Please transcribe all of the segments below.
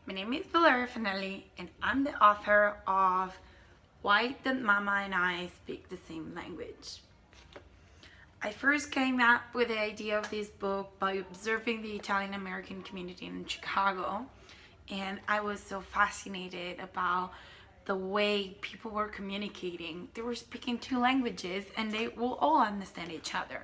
My name is Valeria Fanelli and I'm the author of Why Don't Mama and I Speak the Same Language? I first came up with the idea of this book by observing the Italian American community in Chicago, and I was so fascinated about the way people were communicating. They were speaking two languages and they will all understand each other.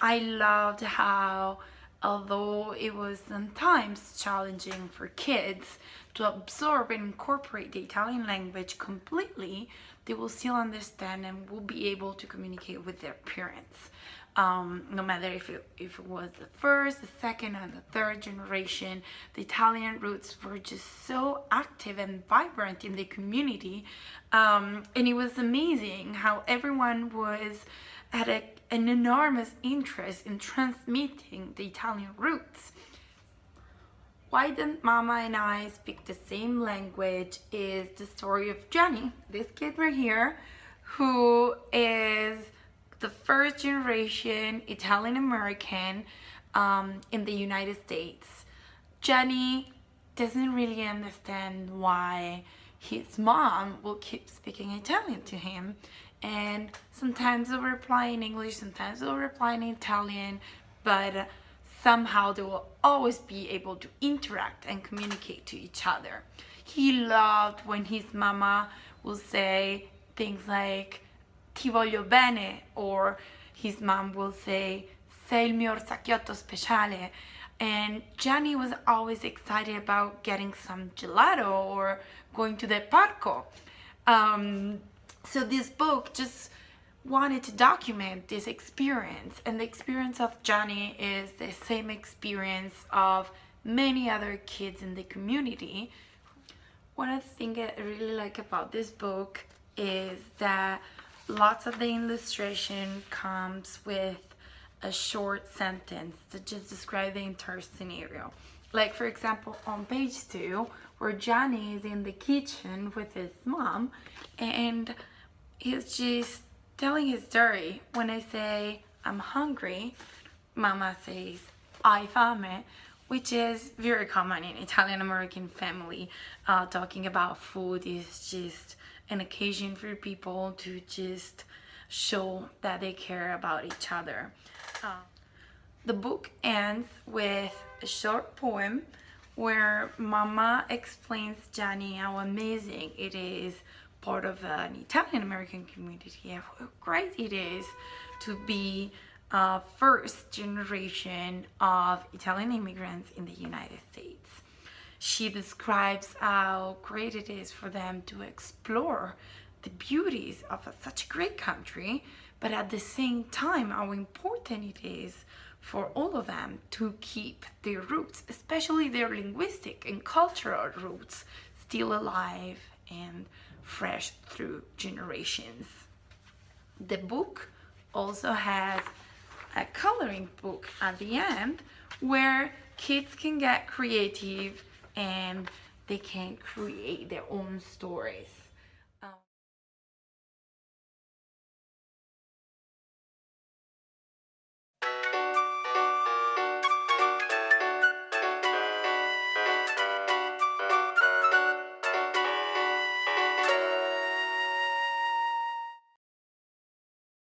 I loved how, although it was sometimes challenging for kids to absorb and incorporate the Italian language completely, they will still understand and will be able to communicate with their parents. No matter if it was the first, the second, or the third generation, the Italian roots were just so active and vibrant in the community. And it was amazing how everyone had an enormous interest in transmitting the Italian roots. Why Don't Mama and I Speak the Same Language is the story of Gianni, this kid right here, who is the first generation Italian American in the United States. Gianni doesn't really understand why his mom will keep speaking Italian to him, and sometimes they'll reply in English, sometimes they'll reply in Italian, but somehow they will always be able to interact and communicate to each other. He loved when his mama will say things like ti voglio bene, or his mom will say sei il mio orsacchiotto speciale, and Gianni was always excited about getting some gelato or going to the parco. So this book just wanted to document this experience, and the experience of Gianni is the same experience of many other kids in the community. One of the things I really like about this book is that lots of the illustration comes with a short sentence to just describe the entire scenario. Like, for example, on page 2, where Gianni is in the kitchen with his mom and he's just telling his story. When I say I'm hungry, Mama says hai fame, which is very common in Italian American family. Talking about food is just an occasion for people to just show that they care about each other. The book ends with a short poem where Mama explains Gianni how amazing it is part of an Italian American community, and how great it is to be a first generation of Italian immigrants in the United States. She describes how great it is for them to explore the beauties of such a great country, but at the same time how important it is for all of them to keep their roots, especially their linguistic and cultural roots, still alive and fresh through generations. The book also has a coloring book at the end where kids can get creative and they can create their own stories.